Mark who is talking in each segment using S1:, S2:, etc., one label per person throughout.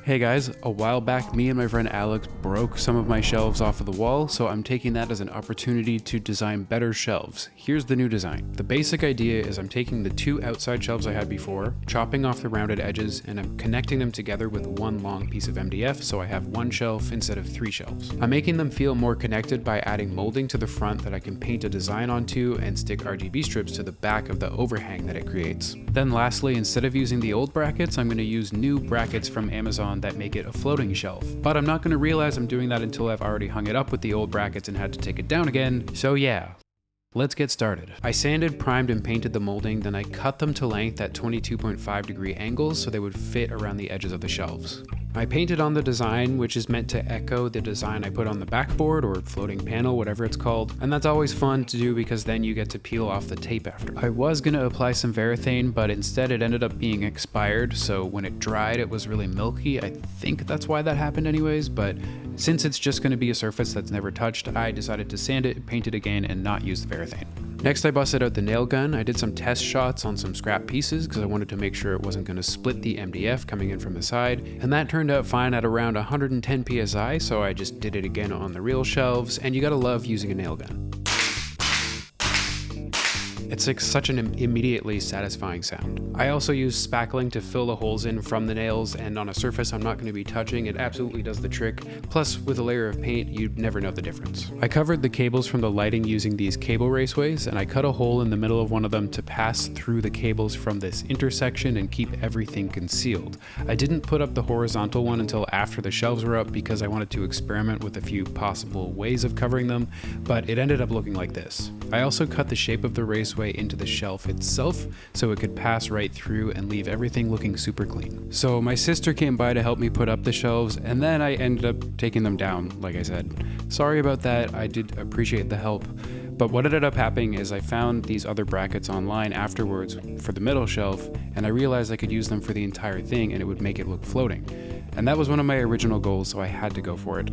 S1: Hey guys, a while back me and my friend Alex broke some of my shelves off of the wall, so I'm taking that as an opportunity to design better shelves. Here's the new design. The basic idea is I'm taking the two outside shelves I had before, chopping off the rounded edges, and I'm connecting them together with one long piece of MDF so I have one shelf instead of three shelves. I'm making them feel more connected by adding molding to the front that I can paint a design onto and stick RGB strips to the back of the overhang that it creates. Then lastly, instead of using the old brackets, I'm going to use new brackets from Amazon that make it a floating shelf. But I'm not going to realize I'm doing that until I've already hung it up with the old brackets and had to take it down again, so yeah. Let's get started. I sanded, primed, and painted the molding, then I cut them to length at 22.5 degree angles so they would fit around the edges of the shelves. I painted on the design, which is meant to echo the design I put on the backboard or floating panel, whatever it's called, and that's always fun to do because then you get to peel off the tape after. I was going to apply some varathane, but instead it ended up being expired, so when it dried it was really milky. I think that's why that happened anyways, but since it's just going to be a surface that's never touched, I decided to sand it, paint it again, and not use the varathane. Next, I busted out the nail gun. I did some test shots on some scrap pieces because I wanted to make sure it wasn't going to split the MDF coming in from the side, and that turned out fine at around 110 psi, so I just did it again on the real shelves, and you gotta love using a nail gun. It's like such an immediately satisfying sound. I also use spackling to fill the holes in from the nails, and on a surface I'm not going to be touching, it absolutely does the trick. Plus, with a layer of paint, you'd never know the difference. I covered the cables from the lighting using these cable raceways, and I cut a hole in the middle of one of them to pass through the cables from this intersection and keep everything concealed. I didn't put up the horizontal one until after the shelves were up because I wanted to experiment with a few possible ways of covering them, but it ended up looking like this. I also cut the shape of the raceway into the shelf itself so it could pass right through and leave everything looking super clean. So my sister came by to help me put up the shelves, and then I ended up taking them down, like I said. Sorry about that, I did appreciate the help. But what ended up happening is I found these other brackets online afterwards for the middle shelf, and I realized I could use them for the entire thing and it would make it look floating. And that was one of my original goals, so I had to go for it.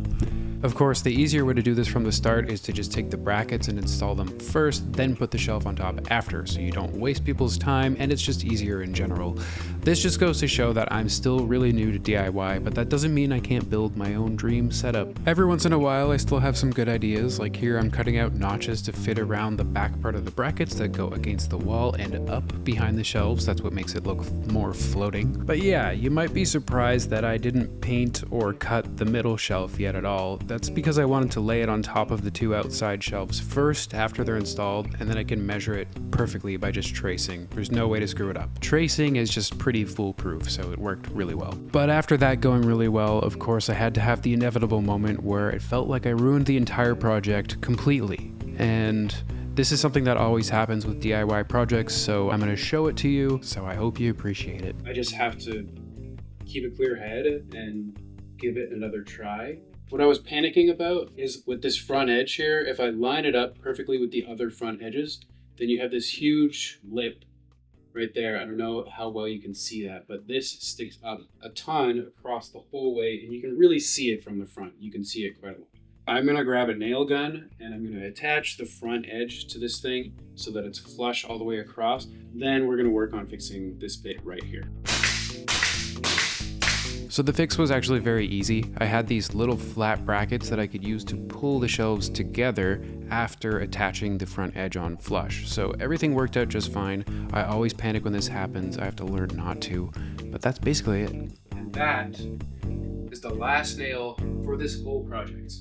S1: Of course, the easier way to do this from the start is to just take the brackets and install them first, then put the shelf on top after, so you don't waste people's time and it's just easier in general. This just goes to show that I'm still really new to DIY, but that doesn't mean I can't build my own dream setup. Every once in a while, I still have some good ideas, like here I'm cutting out notches to fit around the back part of the brackets that go against the wall and up behind the shelves. That's what makes it look more floating. But yeah, you might be surprised that I didn't paint or cut the middle shelf yet at all. That's because I wanted to lay it on top of the two outside shelves first after they're installed, and then I can measure it perfectly by just tracing. There's no way to screw it up. Tracing is just pretty foolproof, so it worked really well. But after that going really well, of course I had to have the inevitable moment where it felt like I ruined the entire project completely. And this is something that always happens with DIY projects, so I'm going to show it to you, so I hope you appreciate it. I just have to keep a clear head and give it another try. What I was panicking about is with this front edge here, if I line it up perfectly with the other front edges, then you have this huge lip right there. I don't know how well you can see that, but this sticks up a ton across the whole way, and you can really see it from the front. You can see it quite a lot. I'm gonna grab a nail gun and I'm gonna attach the front edge to this thing so that it's flush all the way across. Then we're gonna work on fixing this bit right here. So the fix was actually very easy. I had these little flat brackets that I could use to pull the shelves together after attaching the front edge on flush. So everything worked out just fine. I always panic when this happens. I have to learn not to, but that's basically it. And that is the last nail for this whole project.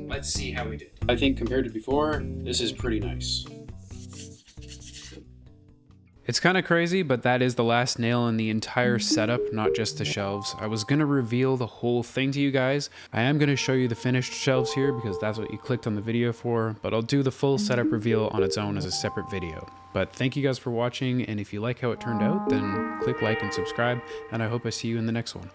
S1: Let's see how we did. I think compared to before, this is pretty nice. It's kind of crazy, but that is the last nail in the entire setup, not just the shelves. I was going to reveal the whole thing to you guys. I am going to show you the finished shelves here because that's what you clicked on the video for, but I'll do the full setup reveal on its own as a separate video. But thank you guys for watching, and if you like how it turned out, then click like and subscribe, and I hope I see you in the next one.